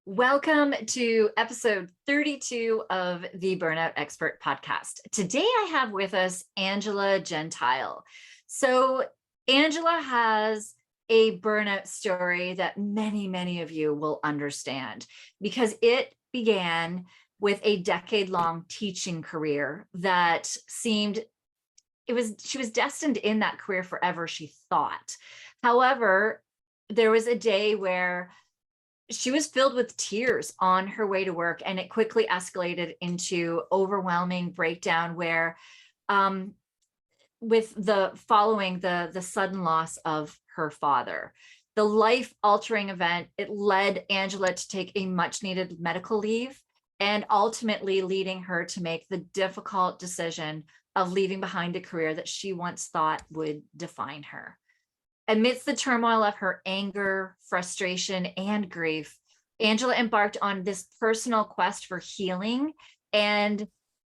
Welcome to episode 32 of the Burnout Expert podcast. Today I have with us Angela Gentile. So Angela has a burnout story that many of you will understand because it began with a decade-long teaching career that she was destined in that career forever, she thought. However, there was a day where she was filled with tears on her way to work, and it quickly escalated into overwhelming breakdown where with the sudden loss of her father, the life-altering event, it led Angela to take a much needed medical leave and ultimately leading her to make the difficult decision of leaving behind a career that she once thought would define her. Amidst the turmoil of her anger, frustration, and grief, Angela embarked on this personal quest for healing, and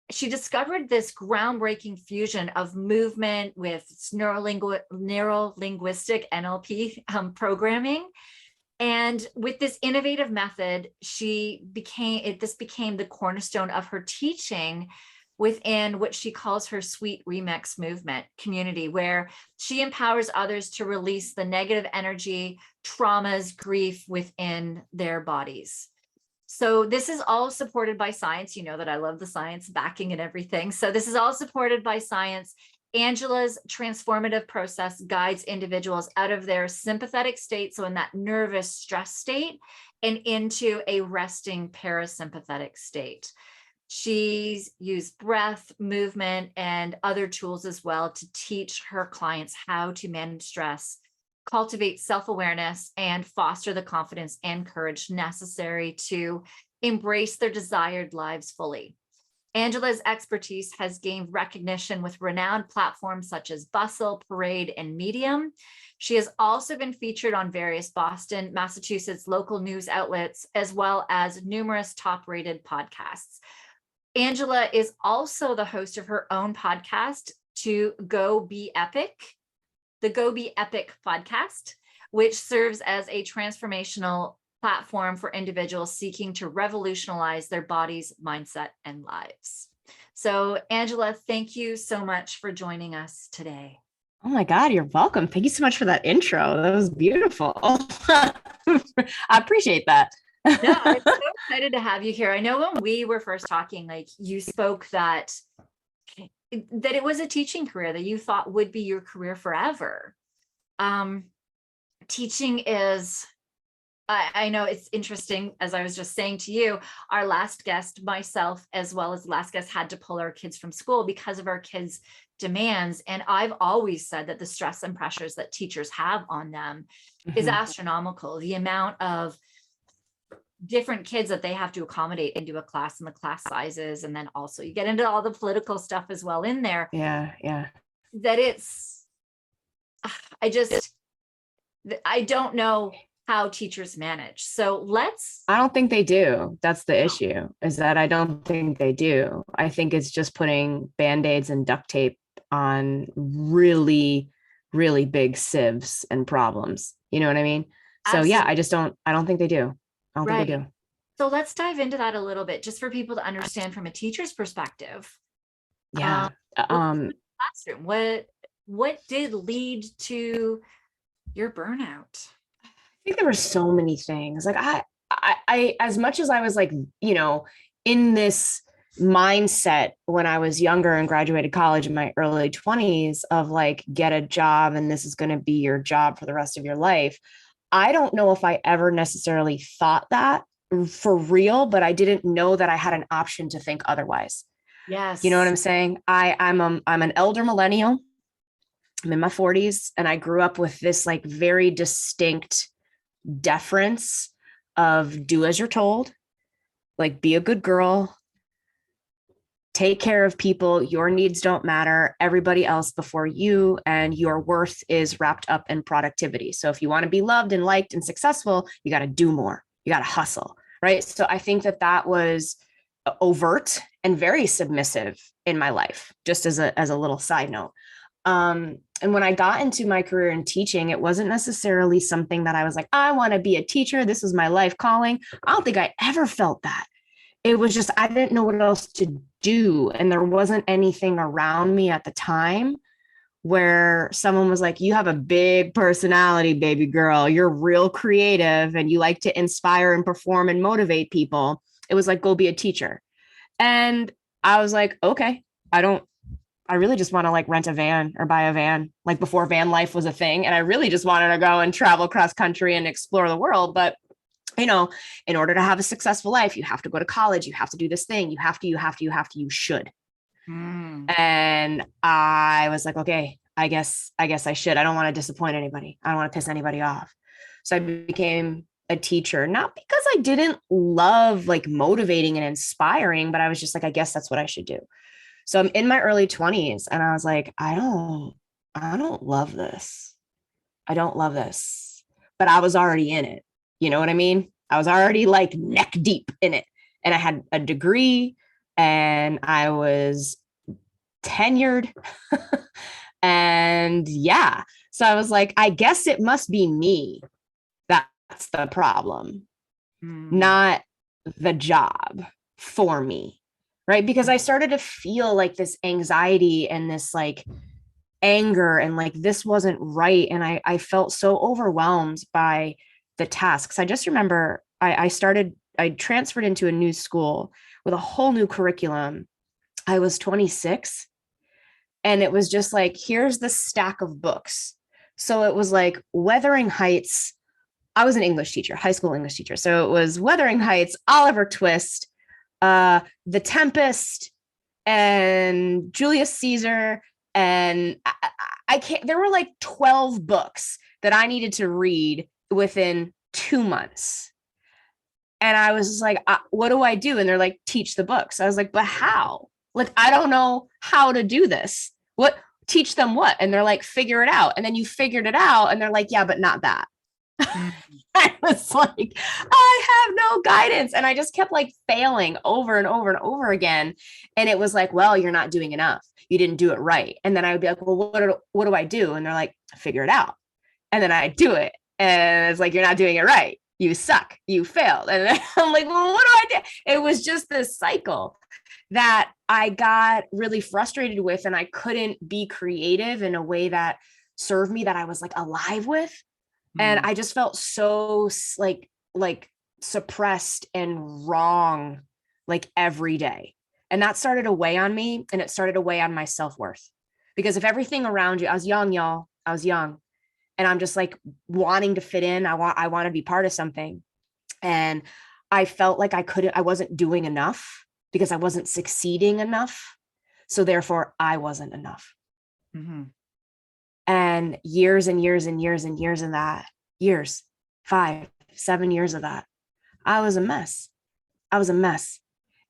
she discovered this groundbreaking fusion of movement with neurolinguistic NLP programming. And with this innovative method, this became the cornerstone of her teaching within what she calls her Sweet Remix movement community, where she empowers others to release the negative energy, traumas, grief within their bodies. So this is all supported by science. You know that I love the science backing and everything. So this is all supported by science. Angela's transformative process guides individuals out of their sympathetic state, so in that nervous stress state, and into a resting parasympathetic state. She's used breath, movement, and other tools as well to teach her clients how to manage stress, cultivate self-awareness, and foster the confidence and courage necessary to embrace their desired lives fully. Angela's expertise has gained recognition with renowned platforms such as Bustle, Parade, and Medium. She has also been featured on various Boston, Massachusetts local news outlets, as well as numerous top-rated podcasts. Angela is also the host of her own podcast, To Go Be Epic, the Go Be Epic podcast, which serves as a transformational platform for individuals seeking to revolutionize their bodies, mindset, and lives. So, Angela, thank you so much for joining us today. Oh my God, you're welcome. Thank you so much for that intro. That was beautiful. I appreciate that. No, I'm so excited to have you here. I know when we were first talking, like you spoke that it was a teaching career that you thought would be your career forever. Teaching is, I know it's interesting, as I was just saying to you, our last guest, myself, as well as the last guest, had to pull our kids from school because of our kids' demands. And I've always said that the stress and pressures that teachers have on them is astronomical. The amount of different kids that they have to accommodate into a class and the class sizes. And then also you get into all the political stuff as well in there. Yeah. That I don't know how teachers manage. So I don't think they do. That's the issue, is that I don't think they do. I think it's just putting Band-Aids and duct tape on really, really big sieves and problems. You know what I mean? So Absolutely. Yeah, I don't think they do. I don't think they do. So let's dive into that a little bit, just for people to understand from a teacher's perspective. Yeah. Classroom. What did lead to your burnout? I think there were so many things. Like I as much as I was like, in this mindset when I was younger and graduated college in my early 20s of like, get a job and this is going to be your job for the rest of your life. I don't know if I ever necessarily thought that for real, but I didn't know that I had an option to think otherwise. Yes. You know what I'm saying? I'm an elder millennial. I'm in my 40s, and I grew up with this like very distinct deference of do as you're told, like be a good girl, take care of people, your needs don't matter, everybody else before you, and your worth is wrapped up in productivity. So if you want to be loved and liked and successful, you got to do more, you got to hustle, right? So I think that was overt and very submissive in my life, just as a little side note. And when I got into my career in teaching, it wasn't necessarily something that I was like, I want to be a teacher. This is my life calling. I don't think I ever felt that. It was just, I didn't know what else to do. And there wasn't anything around me at the time where someone was like, you have a big personality, baby girl. You're real creative and you like to inspire and perform and motivate people. It was like, go be a teacher. And I was like, okay, I really just want to like rent a van or buy a van, like before van life was a thing. And I really just wanted to go and travel cross country and explore the world. But, you know, in order to have a successful life, you have to go to college. You have to do this thing. You should. And I was like, okay, I guess I should. I don't want to disappoint anybody. I don't want to piss anybody off. So I became a teacher, not because I didn't love like motivating and inspiring, but I was just like, I guess that's what I should do. So I'm in my early 20s and I was like, I don't love this. I don't love this, but I was already in it. You know what I mean? I was already like neck deep in it, and I had a degree and I was tenured. And yeah, so I was like, I guess it must be me. That's the problem, not the job for me. Right. Because I started to feel like this anxiety and this like anger and like this wasn't right. And I felt so overwhelmed by the tasks. I just remember I transferred into a new school with a whole new curriculum. I was 26 and it was just like, here's the stack of books. So it was like Wuthering Heights. I was an English teacher, high school English teacher. So it was Wuthering Heights, Oliver Twist, The Tempest, and Julius Caesar. And I can't, there were like 12 books that I needed to read within 2 months. And I was just like, what do I do? And they're like, teach the books. I was like, but how? Like, I don't know how to do this. What? Teach them what? And they're like, figure it out. And then you figured it out. And they're like, yeah, but not that. I was like, I have no guidance. And I just kept like failing over and over and over again. And it was like, well, you're not doing enough. You didn't do it right. And then I would be like, well, what do I do? And they're like, figure it out. And then I do it. And it's like, you're not doing it right. You suck. You failed. And then I'm like, well, what do I do? It was just this cycle that I got really frustrated with. And I couldn't be creative in a way that served me, that I was like alive with. And I just felt so like suppressed and wrong, like every day. And that started to weigh on me, and it started to weigh on my self-worth. Because if everything around you, I was young, y'all, I was young, and I'm just like wanting to fit in. I want to be part of something. And I felt like I wasn't doing enough because I wasn't succeeding enough. So therefore I wasn't enough. Mm-hmm. And years and years and years and years of that, 5, 7 years of that, I was a mess.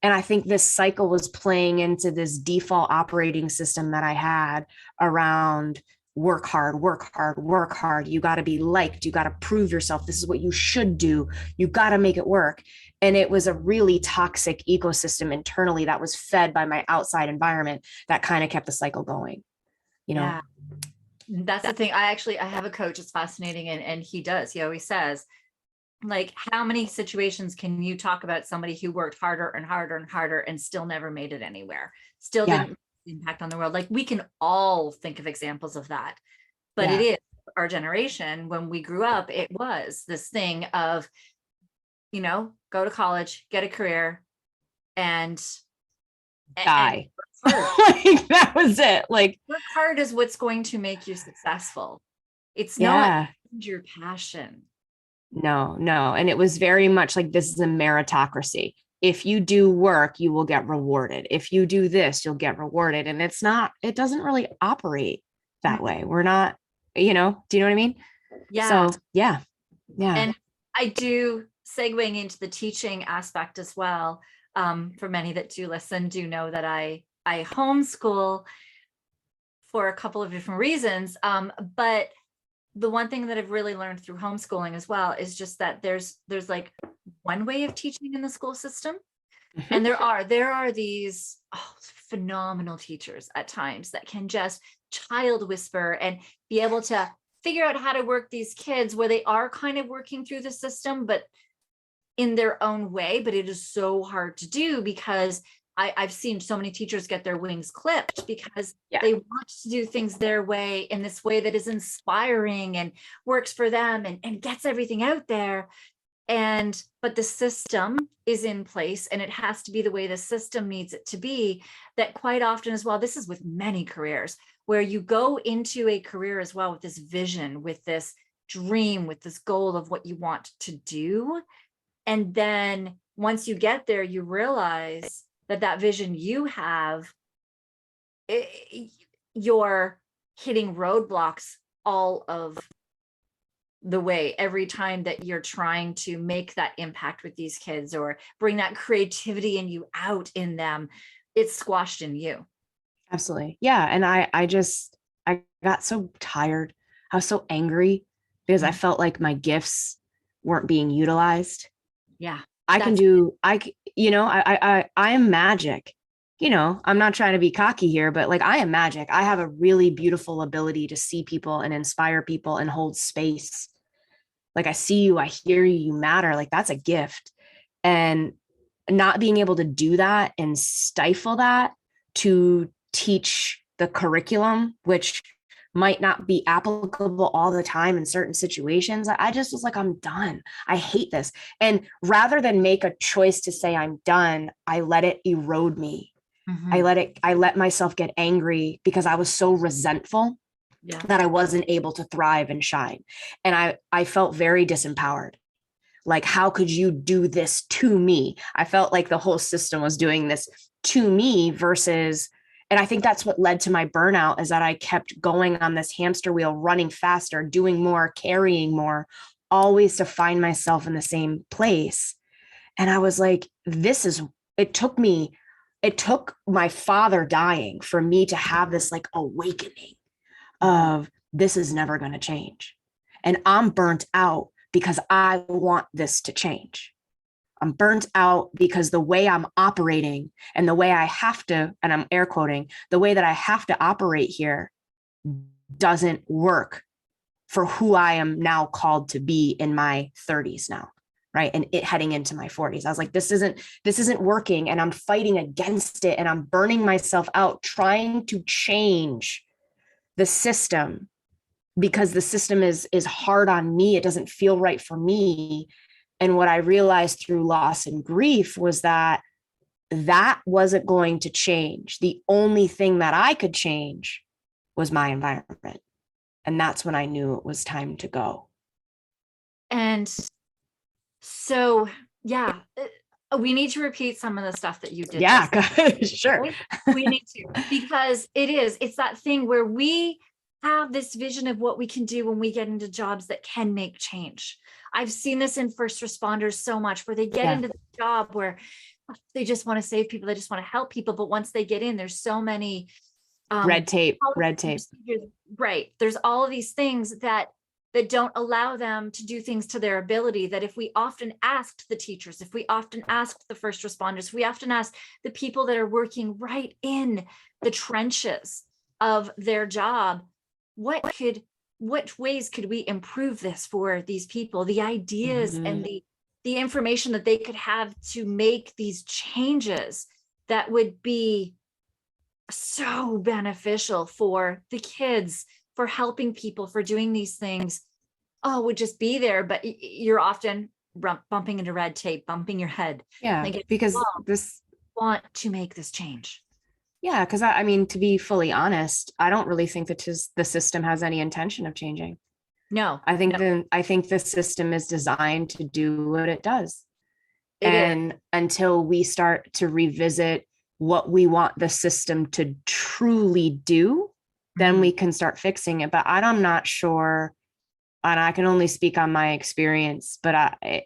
And I think this cycle was playing into this default operating system that I had around work hard, work hard, work hard. You got to be liked. You got to prove yourself. This is what you should do. You got to make it work. And it was a really toxic ecosystem internally that was fed by my outside environment that kind of kept the cycle going, you know? Yeah. That's the thing. I have a coach. It's fascinating. And he always says, like, how many situations can you talk about somebody who worked harder and harder and harder and still never made it anywhere? Still didn't make an impact on the world. Like, we can all think of examples of that, but it is our generation. When we grew up, it was this thing of, go to college, get a career, and die. Like, that was it. Like, work hard is what's going to make you successful. It's not your passion. No. And it was very much like, this is a meritocracy. If you do work, you will get rewarded. If you do this, you'll get rewarded. And it doesn't really operate that way. We're not, do you know what I mean? Yeah. So yeah. And I do, segueing into the teaching aspect as well. For many that do listen, do know that I homeschool for a couple of different reasons. But the one thing that I've really learned through homeschooling as well is just that there's like one way of teaching in the school system. And there are these phenomenal teachers at times that can just child whisper and be able to figure out how to work these kids where they are kind of working through the system, but in their own way. But it is so hard to do because I've seen so many teachers get their wings clipped because they want to do things their way, in this way that is inspiring and works for them and gets everything out there. But the system is in place, and it has to be the way the system needs it to be. That quite often as well, this is with many careers, where you go into a career as well with this vision, with this dream, with this goal of what you want to do. And then once you get there, you realize that vision you have, you're hitting roadblocks all of the way every time that you're trying to make that impact with these kids or bring that creativity in you out in them. It's squashed in you. Absolutely. Yeah. And I got so tired. I was so angry because I felt like my gifts weren't being utilized. Yeah. I am magic. I'm not trying to be cocky here, but like, I am magic. I have a really beautiful ability to see people and inspire people and hold space. Like, I see you, I hear you, you matter. Like, that's a gift. And not being able to do that and stifle that to teach the curriculum, which might not be applicable all the time in certain situations. I just was like, I'm done. I hate this. And rather than make a choice to say I'm done, I let it erode me. Mm-hmm. I let myself get angry because I was so resentful that I wasn't able to thrive and shine. And I felt very disempowered. Like, how could you do this to me? I felt like the whole system was doing this to me versus, and I think that's what led to my burnout, is that I kept going on this hamster wheel, running faster, doing more, carrying more, always to find myself in the same place. And I was like, it took my father dying for me to have this like awakening of, this is never going to change. And I'm burnt out because I want this to change. I'm burnt out because the way I'm operating and the way I have to, and I'm air quoting, the way that I have to operate here doesn't work for who I am now called to be in my 30s now. Right. And it heading into my 40s. I was like, this isn't working. And I'm fighting against it. And I'm burning myself out trying to change the system because the system is hard on me. It doesn't feel right for me. And what I realized through loss and grief was that wasn't going to change. The only thing that I could change was my environment. And that's when I knew it was time to go. And so, yeah, we need to repeat some of the stuff that you did. Yeah, sure. Right? We need to, because it's that thing where we have this vision of what we can do when we get into jobs that can make change. I've seen this in first responders so much, where they get into the job where they just want to save people. They just want to help people. But once they get in, there's so many red tape. Right. There's all of these things that don't allow them to do things to their ability. That if we often asked the teachers, if we often asked the first responders, we often ask the people that are working right in the trenches of their job, what ways could we improve this for these people? The ideas and the information that they could have to make these changes that would be so beneficial for the kids, for helping people, for doing these things, would just be there. But you're often bumping into red tape, bumping your head. Yeah, because this want to make this change. Yeah, because I mean, to be fully honest, I don't really think that the system has any intention of changing. No, I think the system is designed to do what it does. Until we start to revisit what we want the system to truly do, then we can start fixing it. But I'm not sure, and I can only speak on my experience, but I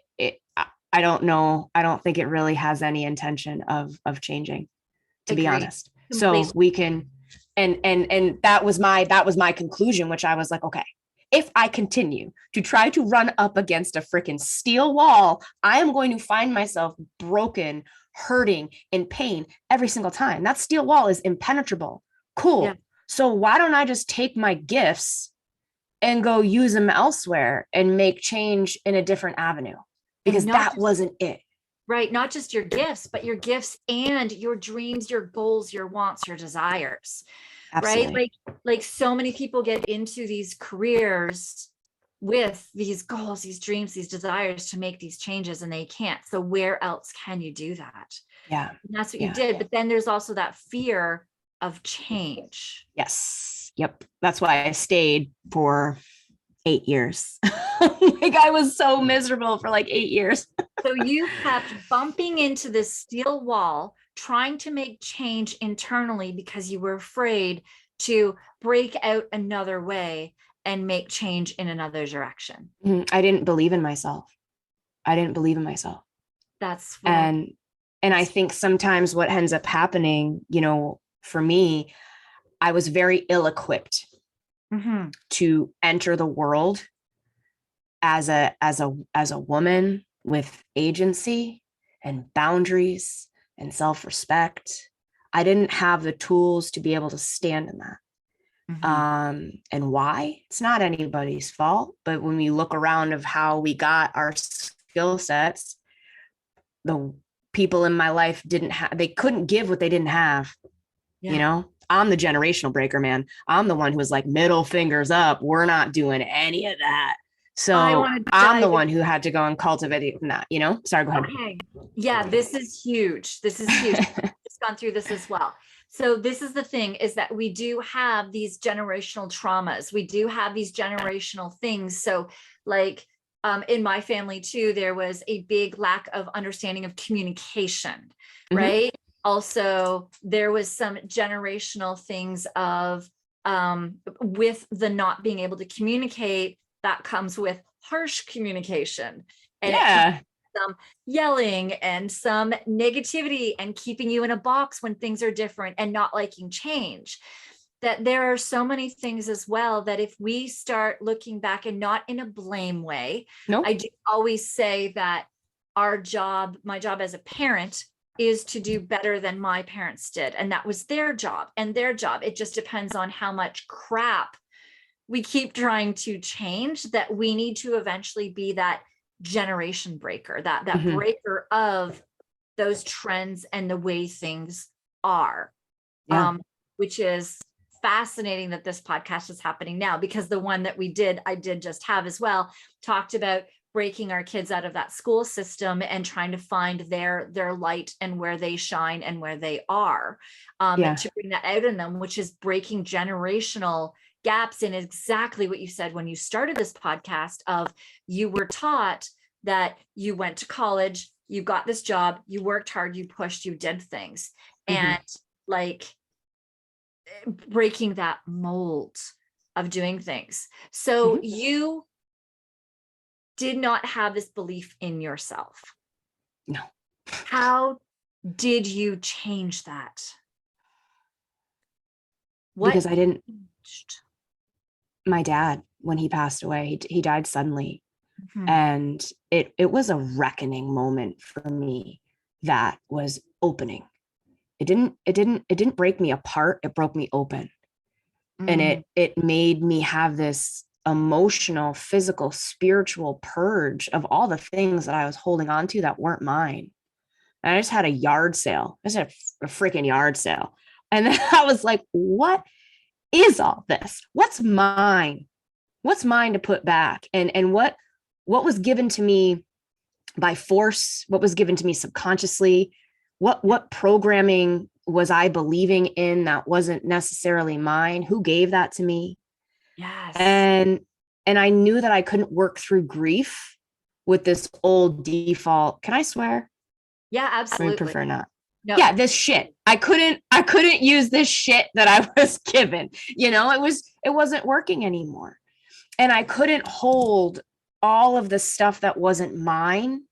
don't know. I don't think it really has any intention of changing, to be honest. So we can, and that was my conclusion, which I was like, okay, if I continue to try to run up against a freaking steel wall, I am going to find myself broken, hurting, in pain every single time. That steel wall is impenetrable. Cool. Yeah. So why don't I just take my gifts and go use them elsewhere and make change in a different avenue? Because that wasn't it. Right. Not just your gifts, but your gifts and your dreams, your goals, your wants, your desires. Absolutely. Right. Like so many people get into these careers with these goals, these dreams, these desires to make these changes, and they can't. So where else can you do that? Yeah. And that's what you did. But then there's also that fear of change. Yes. Yep. That's why I stayed for 8 years. Like I was so miserable for like 8 years. So you kept bumping into this steel wall, trying to make change internally because you were afraid to break out another way and make change in another direction. I didn't believe in myself. That's and I think sometimes what ends up happening, you know, for me, I was very ill-equipped to enter the world as a woman with agency and boundaries and self-respect. I didn't have the tools to be able to stand in that. And why? It's not anybody's fault, but when we look around of how we got our skill sets, the people in my life they couldn't give what they didn't have. You know, I'm the generational breaker, man. I'm the one who was like, middle fingers up. We're not doing any of that. So I'm the one who had to go and cultivate that, you know? Sorry, go ahead. Okay. Yeah, this is huge. I've just gone through this as well. So this is the thing, is that we do have these generational traumas. We do have these generational things. So like in my family too, there was a big lack of understanding of communication, right? Also, there was some generational things of with the not being able to communicate, that comes with harsh communication and some yelling and some negativity and keeping you in a box when things are different and not liking change. That there are so many things as well that if we start looking back, and not in a blame way, I do always say that my job as a parent is to do better than my parents did. And that was their job and their job. It just depends on how much crap we keep trying to change, that we need to eventually be that generation breaker, that breaker of those trends and the way things are, which is fascinating that this podcast is happening now, because the one that I did just have as well, talked about breaking our kids out of that school system and trying to find their light and where they shine and where they are, and to bring that out in them, which is breaking generational gaps in exactly what you said when you started this podcast of you were taught that you went to college, you got this job, you worked hard, you pushed, you did things, and like breaking that mold of doing things. So you did not have this belief in yourself. No. How did you change that? Because I didn't. My dad, when he passed away, he died suddenly. And it was a reckoning moment for me that was opening. It didn't break me apart. It broke me open. And it made me have this emotional, physical, spiritual purge of all the things that I was holding on to that weren't mine. And I just had a yard sale. I just had a freaking yard sale. And then I was like, what is all this? What's mine? What's mine to put back? And what was given to me by force? What was given to me subconsciously? What programming was I believing in that wasn't necessarily mine? Who gave that to me? Yes. And I knew that I couldn't work through grief with this old default. Can I swear? Yeah, absolutely. I prefer not. No. Yeah, this shit. I couldn't use this shit that I was given. You know, it wasn't working anymore. And I couldn't hold all of the stuff that wasn't mine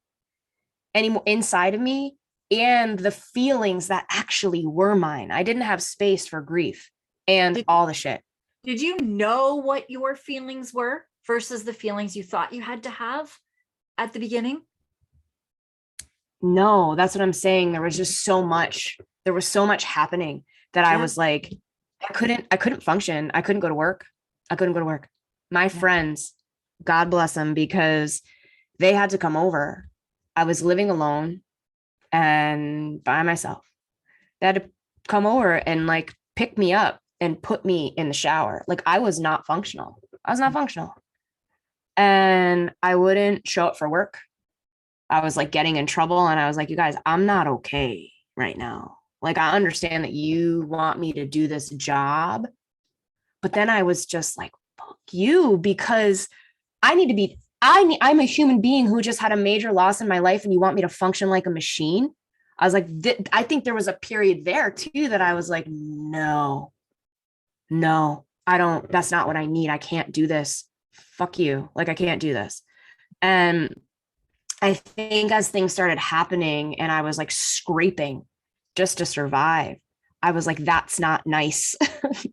anymore inside of me, and the feelings that actually were mine. I didn't have space for grief and all the shit. Did you know what your feelings were versus the feelings you thought you had to have at the beginning? No, that's what I'm saying. There was just so much. There was so much happening that I Yeah. was like, I couldn't function. I couldn't go to work. I couldn't go to work. My Yeah. friends, God bless them, because they had to come over. I was living alone and by myself. They had to come over and like pick me up and put me in the shower. Like I was not functional. I was not functional. And I wouldn't show up for work. I was like getting in trouble and I was like, you guys, I'm not okay right now. Like I understand that you want me to do this job, but then I was just like, fuck you, because I need to be, I'm a human being who just had a major loss in my life and you want me to function like a machine. I was like, I think there was a period there too that I was like, no, I don't, that's not what I need. I can't do this. Fuck you. Like I can't do this. And I think as things started happening and I was like scraping just to survive, I was like, that's not nice.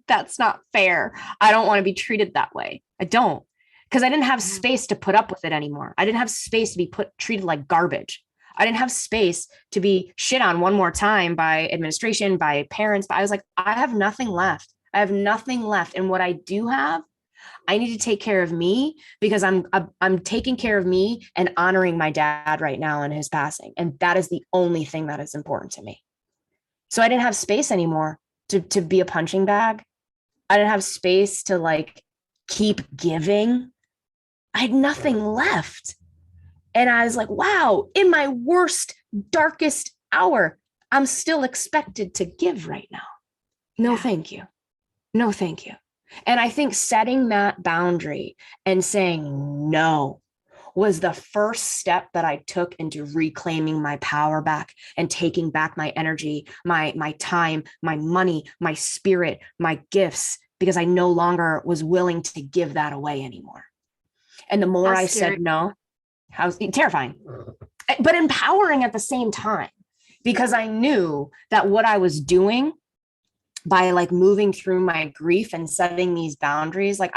That's not fair. I don't want to be treated that way. I don't, because I didn't have space to put up with it anymore. I didn't have space to be treated like garbage. I didn't have space to be shit on one more time by administration, by parents. But I was like, I have nothing left. I have nothing left. And what I do have, I need to take care of me, because I'm taking care of me and honoring my dad right now in his passing. And that is the only thing that is important to me. So I didn't have space anymore to be a punching bag. I didn't have space to like keep giving. I had nothing left. And I was like, wow, in my worst, darkest hour, I'm still expected to give right now. No, thank you. No, thank you. And I think setting that boundary and saying no was the first step that I took into reclaiming my power back and taking back my energy, my time, my money, my spirit, my gifts, because I no longer was willing to give that away anymore. And the more I said no, I was terrifying, but empowering at the same time, because I knew that what I was doing by like moving through my grief and setting these boundaries, like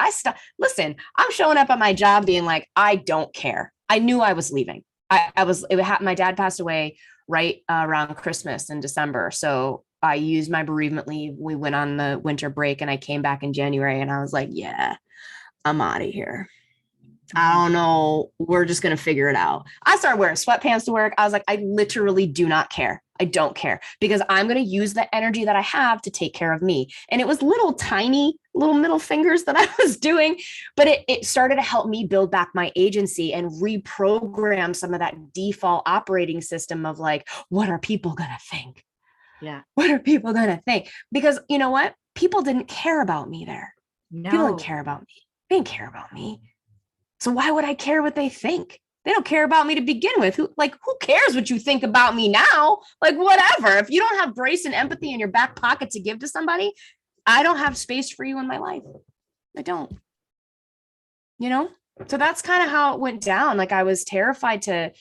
listen, I'm showing up at my job being like, I don't care. I knew I was leaving. My dad passed away right around Christmas in December. So I used my bereavement leave. We went on the winter break and I came back in January and I was like, yeah, I'm out of here. I don't know. We're just going to figure it out. I started wearing sweatpants to work. I was like, I literally do not care. I don't care, because I'm going to use the energy that I have to take care of me. And it was little tiny little middle fingers that I was doing, but it started to help me build back my agency and reprogram some of that default operating system of like, what are people going to think? Yeah. What are people going to think? Because you know what? People didn't care about me there. No. People didn't care about me. They didn't care about me. So why would I care what they think? They don't care about me to begin with. Who cares what you think about me now? Like, whatever. If you don't have grace and empathy in your back pocket to give to somebody, I don't have space for you in my life. I don't. You know? So that's kind of how it went down. Like I was terrified to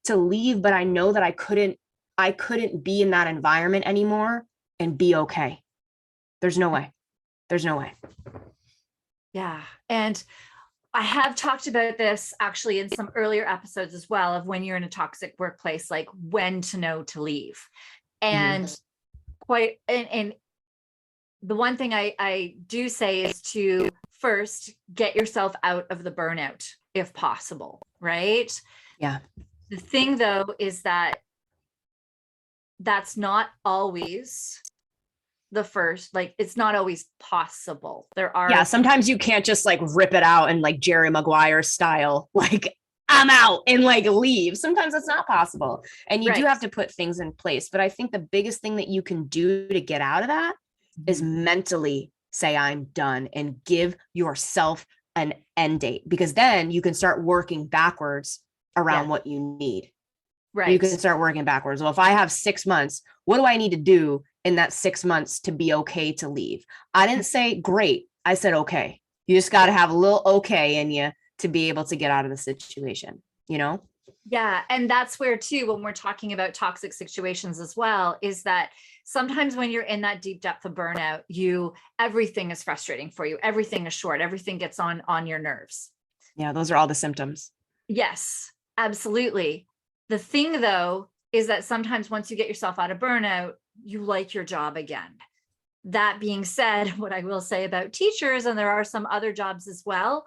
leave, but I know that I couldn't be in that environment anymore and be okay. There's no way. There's no way. Yeah. And I have talked about this actually in some earlier episodes as well, of when you're in a toxic workplace, like when to know to leave. And and the one thing I do say is to first get yourself out of the burnout if possible, right? Yeah. The thing though is that that's not always the first, like it's not always possible. There are sometimes you can't just like rip it out and like Jerry Maguire style, like I'm out and like leave. Sometimes that's not possible. And you do have to put things in place. But I think the biggest thing that you can do to get out of that is mentally say, I'm done, and give yourself an end date, because then you can start working backwards around what you need. Right. You can start working backwards. Well, if I have 6 months, what do I need to do in that 6 months to be okay to leave? I didn't say great. I said, okay. You just got to have a little okay in you to be able to get out of the situation, you know? Yeah. And that's where too, when we're talking about toxic situations as well, is that sometimes when you're in that deep depth of burnout, everything is frustrating for you. Everything is short. Everything gets on your nerves. Yeah. Those are all the symptoms. Yes, absolutely. The thing though is that sometimes once you get yourself out of burnout, you like your job again. That being said, what I will say about teachers, and there are some other jobs as well,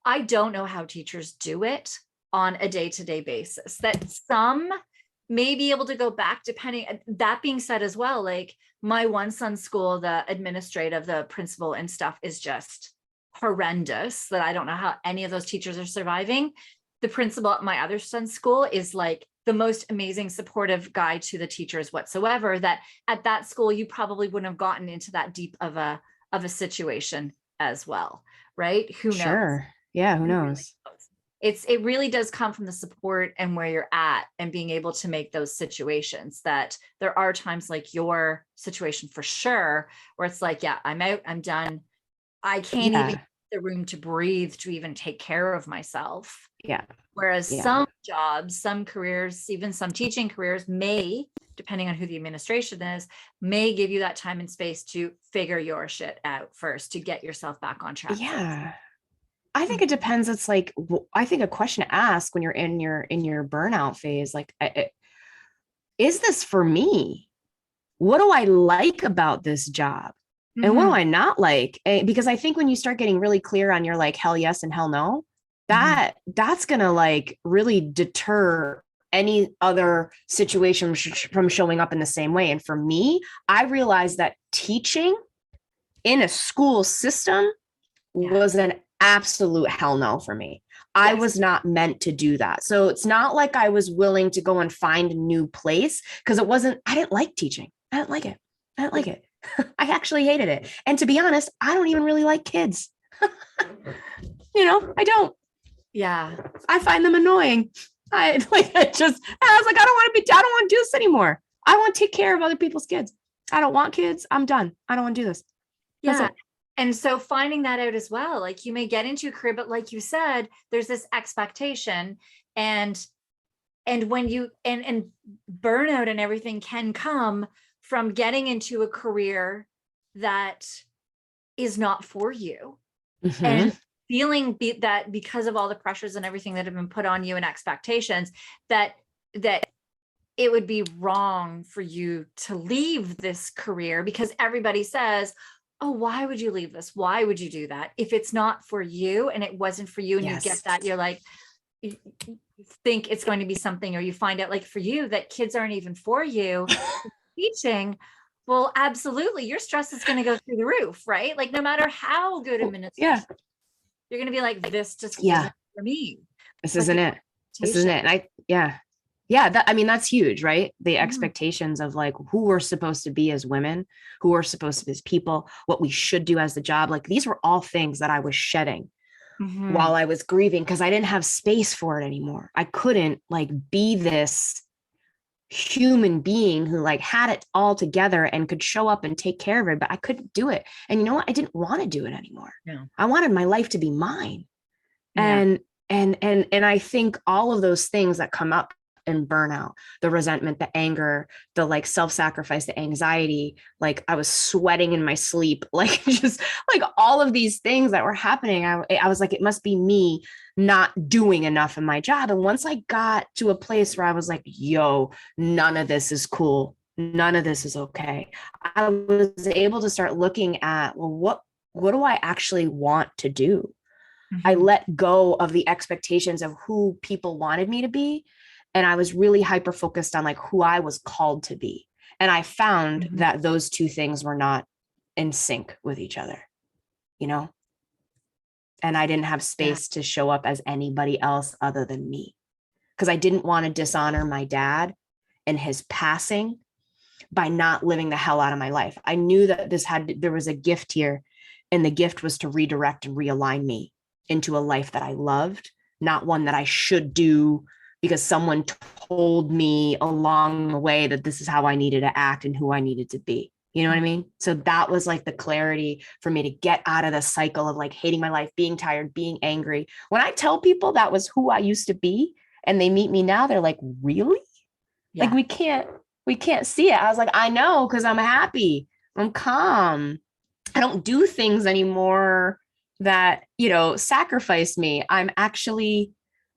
I don't know how teachers do it on a day-to-day basis. That some may be able to go back depending. That being said as well, like my one son's school, the administrative, the principal and stuff is just horrendous, that I don't know how any of those teachers are surviving. The principal at my other son's school is like the most amazing, supportive guy to the teachers whatsoever, that at that school, you probably wouldn't have gotten into that deep of a situation as well. Right? Who knows? Sure. Yeah. Who Who really knows? knows? It really does come from the support and where you're at and being able to make those situations. That there are times like your situation for sure, where it's like, yeah, I'm out, I'm done. I can't even get the room to breathe to even take care of myself. Yeah. Whereas some jobs, some careers, even some teaching careers may, depending on who the administration is, may give you that time and space to figure your shit out first, to get yourself back on track. Yeah. First. I think it depends. It's like, I think a question to ask when you're in your burnout phase, like, is this for me? What do I like about this job? And what do I not like? Because I think when you start getting really clear on your like hell yes and hell no, that's going to like really deter any other situation from showing up in the same way. And for me, I realized that teaching in a school system was an absolute hell no for me. I was not meant to do that. So it's not like I was willing to go and find a new place, because I didn't like teaching. I didn't like it. I actually hated it. And to be honest, I don't even really like kids. I don't. Yeah. I find them annoying. I was like, I don't want to do this anymore. I want to take care of other people's kids. I don't want kids. I'm done. I don't want to do this. Yeah. And so finding that out as well, like you may get into a career, but like you said, there's this expectation, and when you, and burnout and everything can come from getting into a career that is not for you, and feeling that because of all the pressures and everything that have been put on you and expectations, that it would be wrong for you to leave this career, because everybody says, oh, why would you leave this? Why would you do that? If it's not for you and it wasn't for you, and you get that, you're like, you think it's going to be something, or you find out like for you that kids aren't even for you teaching. Well, absolutely. Your stress is going to go through the roof, right? Like no matter how good administration, you're going to be like, this just isn't for me. This isn't it. This isn't it. And that's huge, right? The expectations of like who we're supposed to be as women, who we're supposed to be as people, what we should do as the job. Like these were all things that I was shedding while I was grieving, because I didn't have space for it anymore. I couldn't like be this human being who like had it all together and could show up and take care of it, but I couldn't do it. And you know what? I didn't want to do it anymore. No. I wanted my life to be mine. Yeah. And I think all of those things that come up in burnout, the resentment, the anger, the like self-sacrifice, the anxiety, like I was sweating in my sleep, like just like all of these things that were happening. I was like, it must be me not doing enough in my job. And once I got to a place where I was like, yo, none of this is cool. None of this is okay. I was able to start looking at, well, what do I actually want to do? I let go of the expectations of who people wanted me to be. And I was really hyper focused on like who I was called to be. And I found that those two things were not in sync with each other, and I didn't have space to show up as anybody else other than me, because I didn't want to dishonor my dad and his passing by not living the hell out of my life. I knew that there was a gift here, and the gift was to redirect and realign me into a life that I loved, not one that I should do because someone told me along the way that this is how I needed to act and who I needed to be. You know what I mean? So that was like the clarity for me to get out of the cycle of like hating my life, being tired, being angry. When I tell people that was who I used to be and they meet me now, they're like, really? Yeah. Like we can't see it. I was like, I know, because I'm happy. I'm calm. I don't do things anymore that, sacrifice me. I'm actually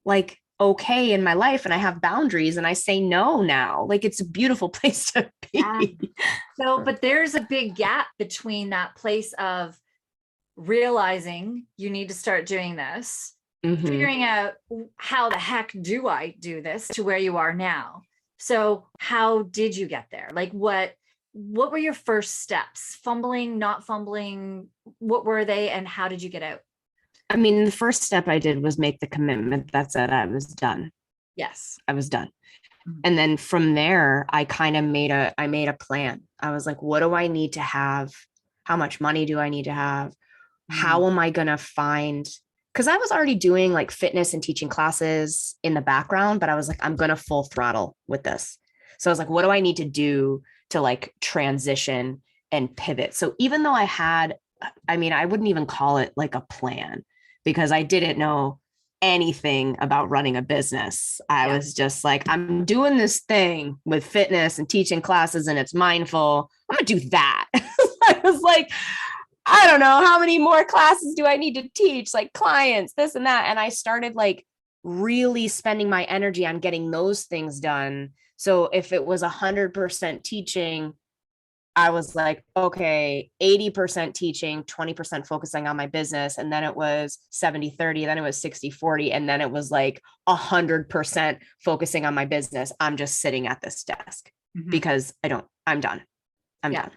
like okay in my life and I have boundaries and I say no now. Like, it's a beautiful place to Yeah. be. So, but there's a big gap between that place of realizing you need to start doing this, figuring out how the heck do I do this, to where you are now. So how did you get there? Like, what were your first steps? Fumbling, not fumbling? What were they, and how did you get out? I mean, the first step I did was make the commitment that said I was done. Yes. I was done. Mhm. And then from there, I kind of made a plan. I was like, what do I need to have? How much money do I need to have? How am I going to find, because I was already doing like fitness and teaching classes in the background, but I was like, I'm going to full throttle with this. So I was like, what do I need to do to like transition and pivot? So even though I wouldn't even call it like a plan, because I didn't know anything about running a business. I was just like, I'm doing this thing with fitness and teaching classes and it's mindful. I'm going to do that. I was like, I don't know how many more classes do I need to teach, like clients, this and that. And I started like really spending my energy on getting those things done. So if it was 100% teaching, I was like, okay, 80% teaching, 20% focusing on my business. And then it was 70-30, then it was 60-40. And then it was like 100% focusing on my business. I'm just sitting at this desk because I'm done. I'm done.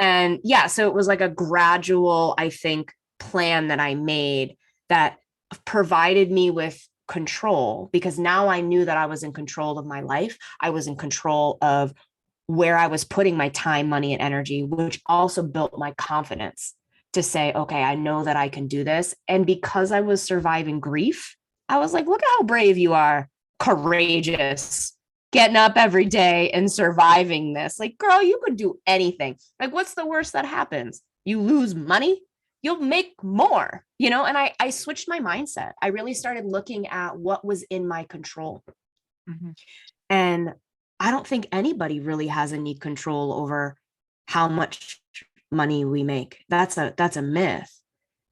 And yeah, so it was like a gradual, I think, plan that I made that provided me with control, because now I knew that I was in control of my life. I was in control of where I was putting my time, money, and energy, which also built my confidence to say, okay, I know that I can do this. And because I was surviving grief, I was like, look at how brave you are, courageous, getting up every day and surviving this. Like, girl, you could do anything. Like, what's the worst that happens? You lose money, you'll make more, And I switched my mindset. I really started looking at what was in my control. And I don't think anybody really has any control over how much money we make. That's a myth.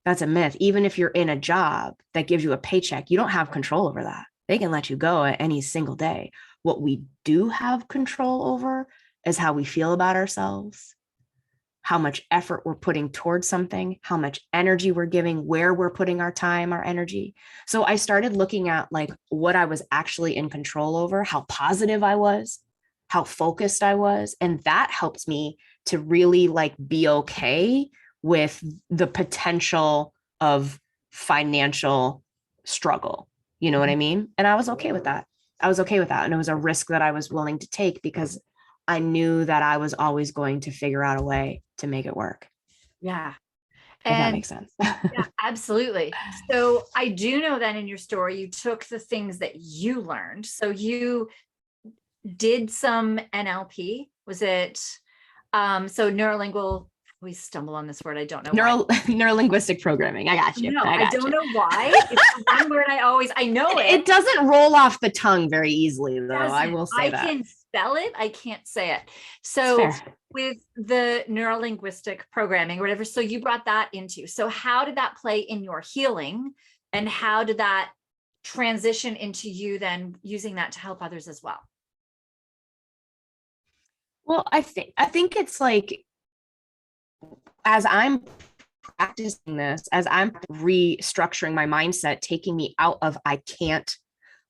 That's a myth. Even if you're in a job that gives you a paycheck, you don't have control over that. They can let you go at any single day. What we do have control over is how we feel about ourselves, how much effort we're putting towards something, how much energy we're giving, where we're putting our time, our energy. So I started looking at like what I was actually in control over, how positive I was, how focused I was. And that helped me to really like be okay with the potential of financial struggle. You know what I mean? And I was okay with that. I was okay with that. And it was a risk that I was willing to take because I knew that I was always going to figure out a way to make it work. Yeah. If that makes sense. Yeah, absolutely. So I do know that in your story, you took the things that you learned. So you did some NLP. Was it so neurolingual? We stumble on this word. I don't know. Neurolinguistic programming. I got you. No, I don't know why. It's the one word I know it. It doesn't roll off the tongue very easily, though. I will say that. I can spell it. I can't say it. So with the neurolinguistic programming or whatever, so you brought that into. So how did that play in your healing, and how did that transition into you then using that to help others as well? Well, I think it's like, as I'm practicing this, as I'm restructuring my mindset, taking me out of I can't,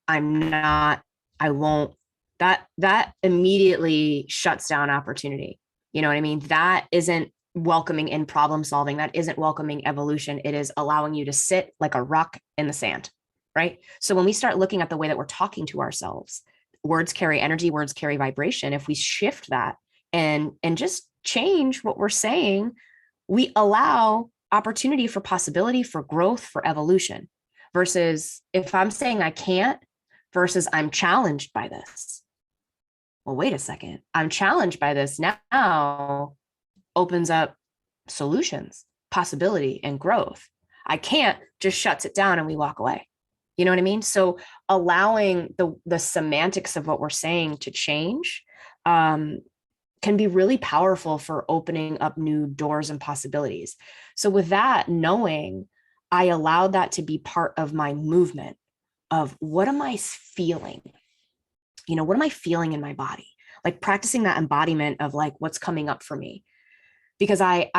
I'm not, I won't, that immediately shuts down opportunity. You know what I mean? That isn't welcoming in problem solving. That isn't welcoming evolution. It is allowing you to sit like a rock in the sand, right? So when we start looking at the way that we're talking to ourselves, words carry energy, words carry vibration. If we shift that and just change what we're saying, we allow opportunity for possibility, for growth, for evolution, versus if I'm saying I can't versus I'm challenged by this. Well, wait a second. I'm challenged by this now opens up solutions, possibility, and growth. I can't just shuts it down and we walk away. You know what I mean? So allowing the semantics of what we're saying to change can be really powerful for opening up new doors and possibilities. So with that knowing, I allowed that to be part of my movement of what am I feeling? What am I feeling in my body? Like practicing that embodiment of like what's coming up for me. Because I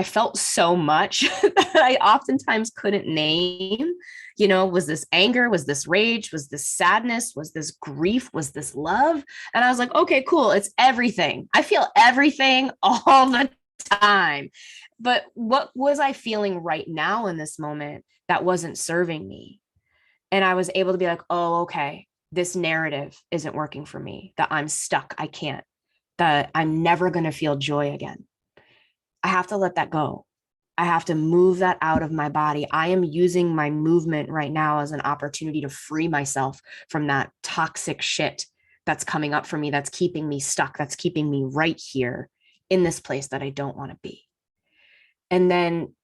felt so much that I oftentimes couldn't name, was this anger, was this rage, was this sadness, was this grief, was this love? And I was like, okay, cool. It's everything. I feel everything all the time. But what was I feeling right now in this moment that wasn't serving me? And I was able to be like, oh, okay, this narrative isn't working for me, that I'm stuck. I can't, that I'm never going to feel joy again. I have to let that go. I have to move that out of my body. I am using my movement right now as an opportunity to free myself from that toxic shit that's coming up for me, that's keeping me stuck, that's keeping me right here in this place that I don't want to be. And then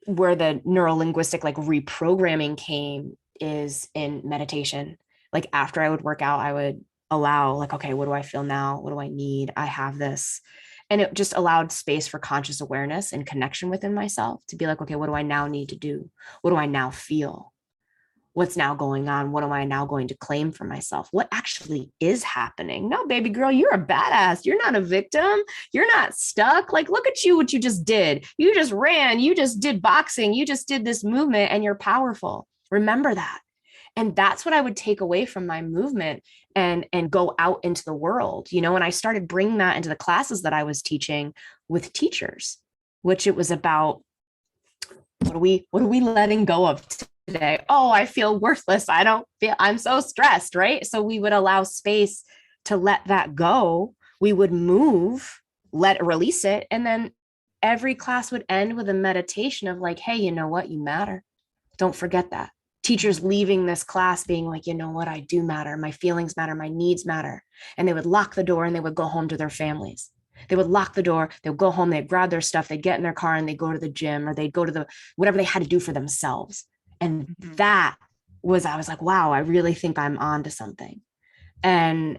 where the neurolinguistic like reprogramming came is in meditation. Like after I would work out, I would allow like, okay, what do I feel now? What do I need? I have this. And it just allowed space for conscious awareness and connection within myself to be like, okay, what do I now need to do? What do I now feel? What's now going on? What am I now going to claim for myself? What actually is happening? No, baby girl, you're a badass. You're not a victim. You're not stuck. Like, look at you, what you just did. You just ran. You just did boxing. You just did this movement and you're powerful. Remember that. And that's what I would take away from my movement and go out into the world, and I started bringing that into the classes that I was teaching with teachers, which it was about, what are we letting go of today? Oh, I feel worthless. I'm so stressed, right? So we would allow space to let that go. We would move, release it. And then every class would end with a meditation of like, hey, you know what? You matter. Don't forget that. Teachers leaving this class being like, you know what, I do matter. My feelings matter. My needs matter. And they would lock the door and they would go home to their families. They would lock the door. They would go home. They'd grab their stuff. They'd get in their car and they'd go to the gym or they'd go to whatever they had to do for themselves. And I was like, wow, I really think I'm on to something. And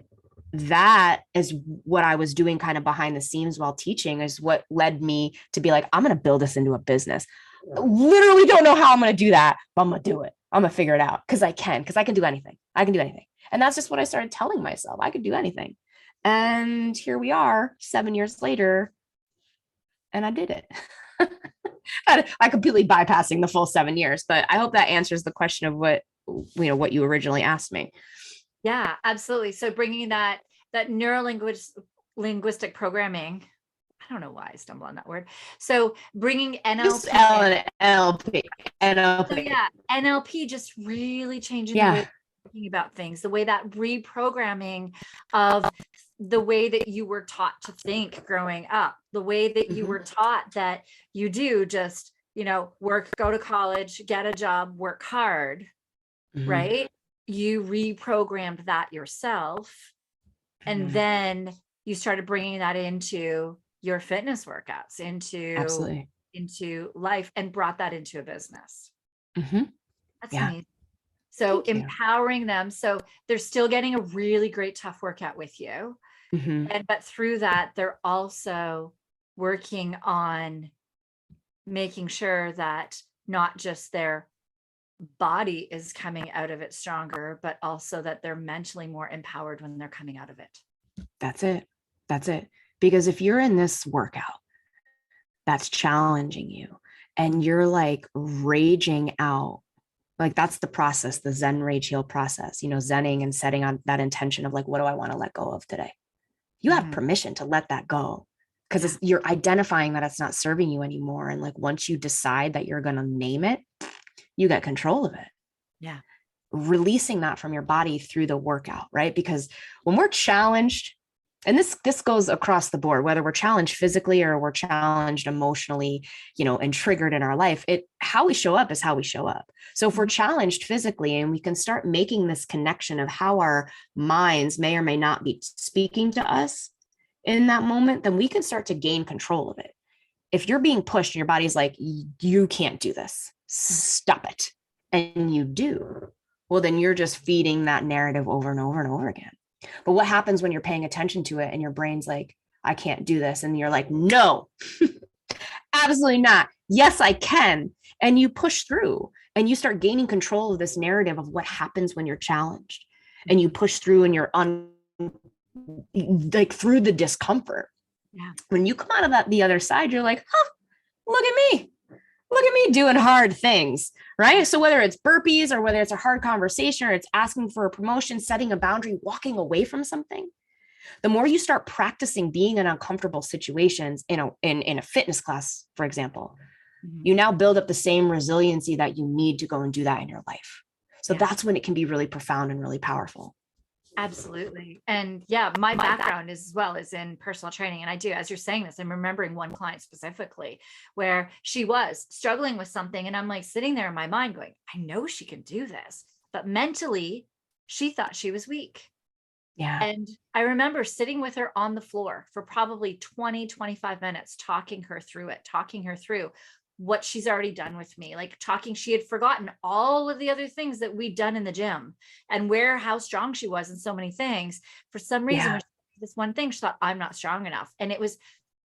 that is what I was doing kind of behind the scenes while teaching, is what led me to be like, I'm going to build this into a business. Literally don't know how I'm going to do that, but I'm going to do it. I'm going to figure it out because I can do anything. I can do anything. And that's just what I started telling myself. I could do anything. And here we are 7 years later, and I did it. I completely bypassing the full 7 years, but I hope that answers the question of what you originally asked me. Yeah, absolutely. So bringing that neurolinguistic programming, I don't know why I stumbled on that word. So bringing NLP. Just NLP. So yeah, NLP just really changing the way we're thinking about things, the way that reprogramming of the way that you were taught to think growing up, the way that you were taught that you do just, work, go to college, get a job, work hard, right? You reprogrammed that yourself. And then you started bringing that into your fitness workouts, into life, and brought that into a business. That's amazing. So empowering them. So they're still getting a really great tough workout with you. But through that, they're also working on making sure that not just their body is coming out of it stronger, but also that they're mentally more empowered when they're coming out of it. That's it. Because if you're in this workout that's challenging you and you're like raging out, like that's the process, the Zen rage heal process, zenning and setting on that intention of like, what do I want to let go of today? You have permission to let that go because you're identifying that it's not serving you anymore. And like, once you decide that you're going to name it, you get control of it. Yeah. Releasing that from your body through the workout, right? Because when we're challenged, and this goes across the board, whether we're challenged physically or we're challenged emotionally, and triggered in our life, how we show up is how we show up. So if we're challenged physically and we can start making this connection of how our minds may or may not be speaking to us in that moment, then we can start to gain control of it. If you're being pushed and your body's like, you can't do this, stop it, and you do, well, then you're just feeding that narrative over and over and over again. But what happens when you're paying attention to it and your brain's like, I can't do this. And you're like, no, absolutely not. Yes, I can. And you push through And you start gaining control of this narrative of what happens when you're challenged and you push through and you're like through the discomfort. Yeah. When you come out of that, the other side, you're like, huh, look at me doing hard things, right? So whether it's burpees or whether it's a hard conversation or it's asking for a promotion, setting a boundary, walking away from something, the more you start practicing being in uncomfortable situations in a fitness class, for example, you now build up the same resiliency that you need to go and do that in your life. So that's when it can be really profound and really powerful. Absolutely. And yeah, my background is as well as in personal training. And I do, as you're saying this, I'm remembering one client specifically where she was struggling with something. And I'm like sitting there in my mind going, I know she can do this, but mentally she thought she was weak. Yeah. And I remember sitting with her on the floor for probably 20, 25 minutes, talking her through what she's already done with me, like talking, she had forgotten all of the other things that we'd done in the gym and how strong she was in so many things. For some reason, this one thing, she thought, I'm not strong enough. And it was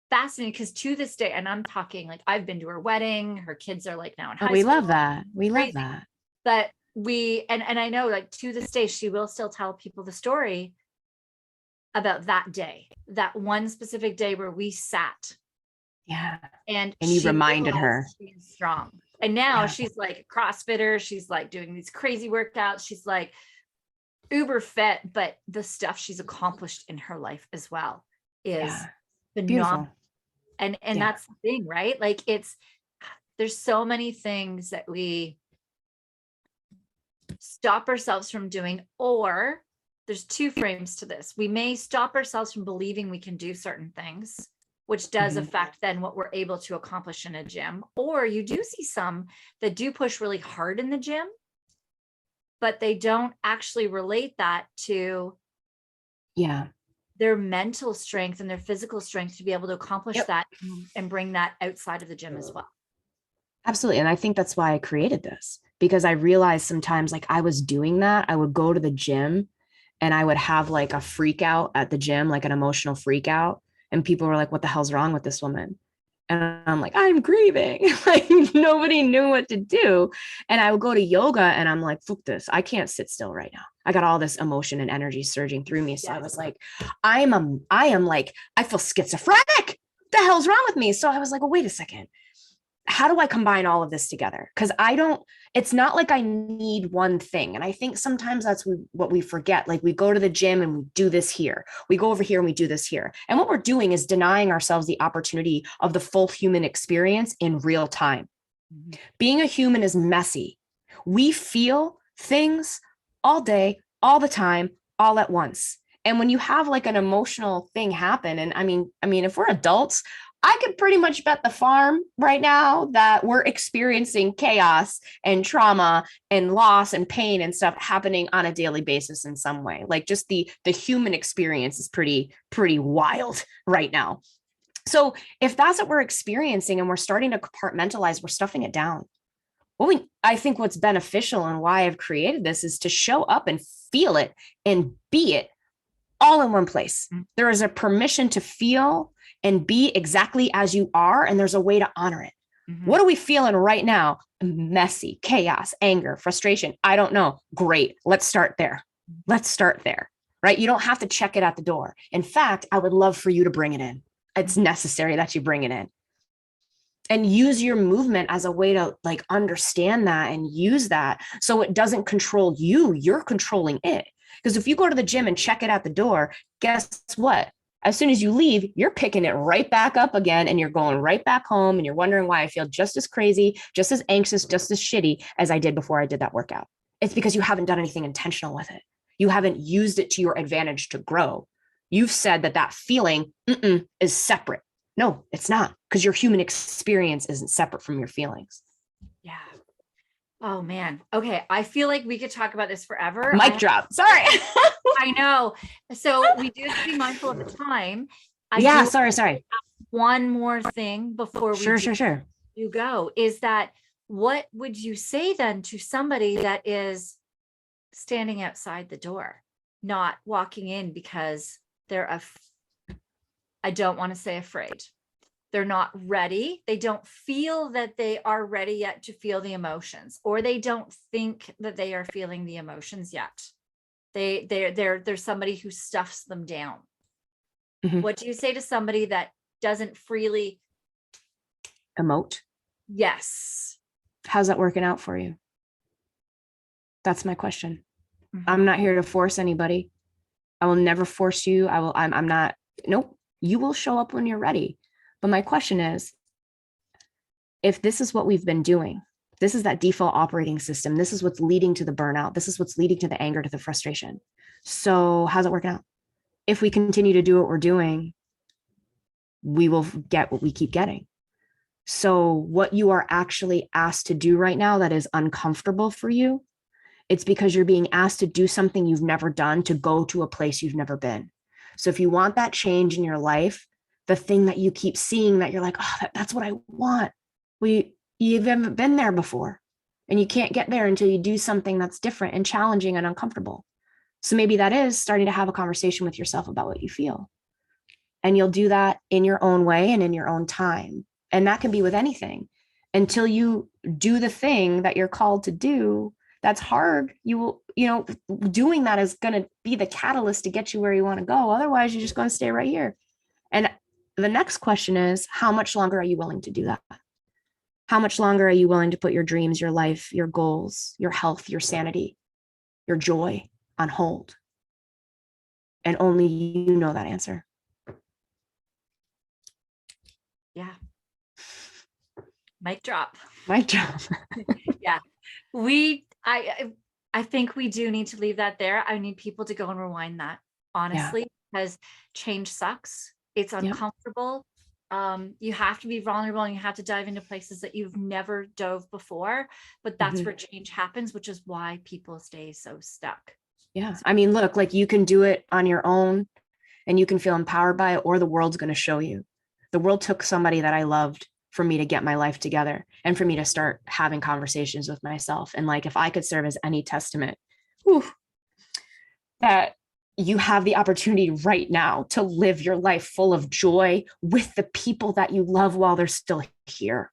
fascinating because to this day, and I'm talking like I've been to her wedding, her kids are like now in high school. We love that. We Crazy. love that. But and I know like to this day, she will still tell people the story about that day, that one specific day where we sat. Yeah. And you reminded her she's strong. And now she's like a CrossFitter. She's like doing these crazy workouts. She's like uber fit, but the stuff she's accomplished in her life as well is phenomenal. Beautiful. And that's the thing, right? Like there's so many things that we stop ourselves from doing, or there's two frames to this. We may stop ourselves from believing we can do certain things, which does affect then what we're able to accomplish in a gym. Or you do see some that do push really hard in the gym, but they don't actually relate that to their mental strength and their physical strength to be able to accomplish that and bring that outside of the gym as well. Absolutely. And I think that's why I created this, because I realized sometimes like I was doing that. I would go to the gym and I would have like a freak out at the gym, like an emotional freak out. And people were like, what the hell's wrong with this woman? And I'm like, I'm grieving. Like nobody knew what to do. And I would go to yoga and I'm like, fuck this. I can't sit still right now. I got all this emotion and energy surging through me. So I was like, I feel schizophrenic. The hell's wrong with me? So I was like, well, wait a second. How do I combine all of this together? Because it's not like I need one thing. And I think sometimes that's what we forget. Like we go to the gym and we do this here. We go over here and we do this here. And what we're doing is denying ourselves the opportunity of the full human experience in real time. Mm-hmm. Being a human is messy. We feel things all day, all the time, all at once. And when you have like an emotional thing happen, and I mean, if we're adults, I could pretty much bet the farm right now that we're experiencing chaos and trauma and loss and pain and stuff happening on a daily basis in some way. Like just the human experience is pretty wild right now. So if that's what we're experiencing and we're starting to compartmentalize, we're stuffing it down. I think what's beneficial and why I've created this is to show up and feel it and be it all in one place. There is a permission to feel and be exactly as you are. And there's a way to honor it. Mm-hmm. What are we feeling right now? Messy, chaos, anger, frustration. I don't know. Great. Let's start there. Right? You don't have to check it at the door. In fact, I would love for you to bring it in. It's necessary that you bring it in. And use your movement as a way to like understand that and use that so it doesn't control you. You're controlling it. Because if you go to the gym and check it at the door, guess what? As soon as you leave, you're picking it right back up again and you're going right back home and you're wondering why I feel just as crazy, just as anxious, just as shitty as I did before I did that workout. It's because you haven't done anything intentional with it. You haven't used it to your advantage to grow. You've said that feeling is separate. No, it's not, because your human experience isn't separate from your feelings. Yeah. Oh man. Okay. I feel like we could talk about this forever. Mic drop. Sorry. I know. So we do have to be mindful of the time. Sorry. One more thing before we sure. You go is that what would you say then to somebody that is standing outside the door, not walking in because they're I don't want to say afraid. They're not ready. They don't feel that they are ready yet to feel the emotions, or they don't think that they are feeling the emotions yet. They're somebody who stuffs them down. Mhm. What do you say to somebody that doesn't freely Emote. Yes. How's that working out for you? That's my question. Mhm. I'm not here to force anybody. I will never force you. I'm not, nope. You will show up when you're ready. But my question is, if this is what we've been doing, this is that default operating system. This is what's leading to the burnout. This is what's leading to the anger, to the frustration. So how's it working out? If we continue to do what we're doing, we will get what we keep getting. So what you are actually asked to do right now that is uncomfortable for you, it's because you're being asked to do something you've never done, to go to a place you've never been. So if you want that change in your life, the thing that you keep seeing that you're like, oh, that's what I want. Well, you haven't been there before, and you can't get there until you do something that's different and challenging and uncomfortable. So maybe that is starting to have a conversation with yourself about what you feel. And you'll do that in your own way and in your own time. And that can be with anything. Until you do the thing that you're called to do, that's hard. You will, doing that is going to be the catalyst to get you where you want to go. Otherwise, you're just going to stay right here. And the next question is, how much longer are you willing to do that? How much longer are you willing to put your dreams, your life, your goals, your health, your sanity, your joy on hold? And only you know that answer. Yeah. Mic drop. Mic drop. Yeah. I think we do need to leave that there. I need people to go and rewind that, honestly, because change sucks. It's uncomfortable. You have to be vulnerable, and you have to dive into places that you've never dove before, but that's where change happens, which is why people stay so stuck. Yeah. I mean, look, like, you can do it on your own and you can feel empowered by it, or the world's going to show you. The world took somebody that I loved for me to get my life together and for me to start having conversations with myself. And like, if I could serve as any testament, that you have the opportunity right now to live your life full of joy with the people that you love while they're still here.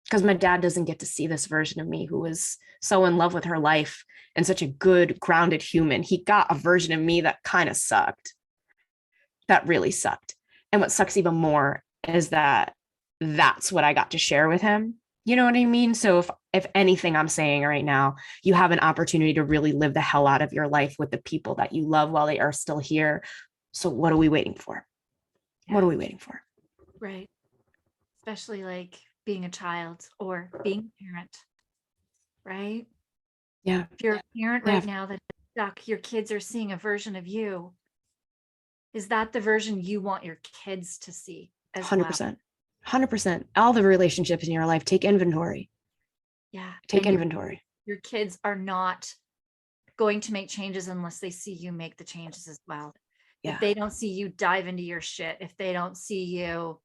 Because my dad doesn't get to see this version of me who was so in love with her life and such a good, grounded human. He got a version of me that kind of sucked. That really sucked. And what sucks even more is that that's what I got to share with him. You know what I mean? So if anything I'm saying right now, you have an opportunity to really live the hell out of your life with the people that you love while they are still here. So what are we waiting for? What are we waiting for? Right. Especially like being a child or being a parent. Right? Yeah. If you're a parent right now that's stuck, your kids are seeing a version of you. Is that the version you want your kids to see as 100%. well? 100%. All the relationships in your life, take inventory. Yeah. Take inventory. Your kids are not going to make changes unless they see you make the changes as well. Yeah. If they don't see you dive into your shit, if they don't see you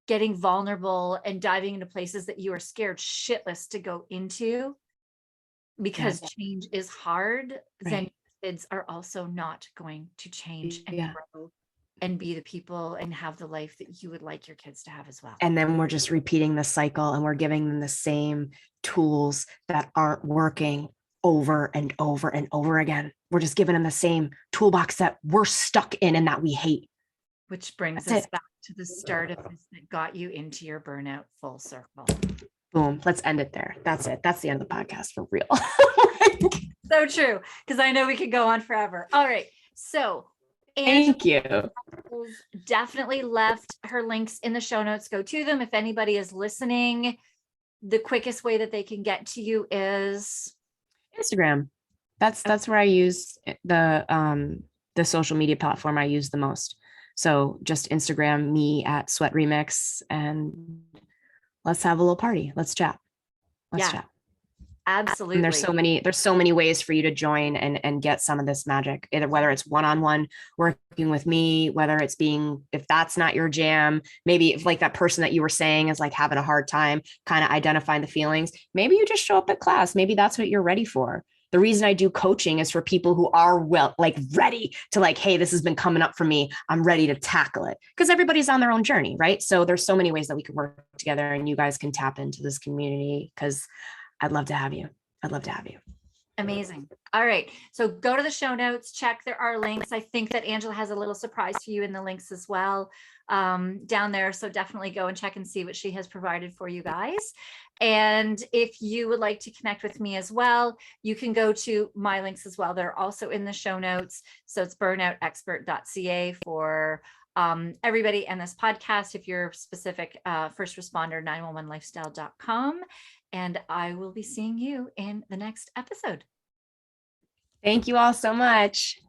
getting vulnerable and diving into places that you are scared shitless to go into because change is hard, then kids are also not going to change and grow and be the people and have the life that you would like your kids to have as well. And then we're just repeating the cycle, and we're giving them the same tools that aren't working over and over and over again. We're just giving them the same toolbox that we're stuck in and that we hate. Which brings us back to the start of this that got you into your burnout full circle. Boom. Let's end it there. That's it. That's the end of the podcast for real. So true. Because I know we could go on forever. All right. So thank you. Definitely left her links in the show notes. Go to them. If anybody is listening, the quickest way that they can get to you is Instagram. That's where I use the social media platform I use the most. So just Instagram me at Sweat Remix, and let's have a little party. Let's chat. Let's chat. Absolutely. And there's so many ways for you to join and get some of this magic, either whether it's one-on-one working with me, whether it's if that's not your jam, maybe if like that person that you were saying is like having a hard time kind of identifying the feelings, maybe you just show up at class. Maybe that's what you're ready for. The reason I do coaching is for people who are ready to hey, this has been coming up for me. I'm ready to tackle it, because everybody's on their own journey, right? So there's so many ways that we can work together, and you guys can tap into this community, because I'd love to have you. I'd love to have you. Amazing. All right. So go to the show notes, check. There are links. I think that Angela has a little surprise for you in the links as well down there. So definitely go and check and see what she has provided for you guys. And if you would like to connect with me as well, you can go to my links as well. They're also in the show notes. So it's burnoutexpert.ca for everybody in this podcast. If you're specific, first responder, 911lifestyle.com. And I will be seeing you in the next episode. Thank you all so much.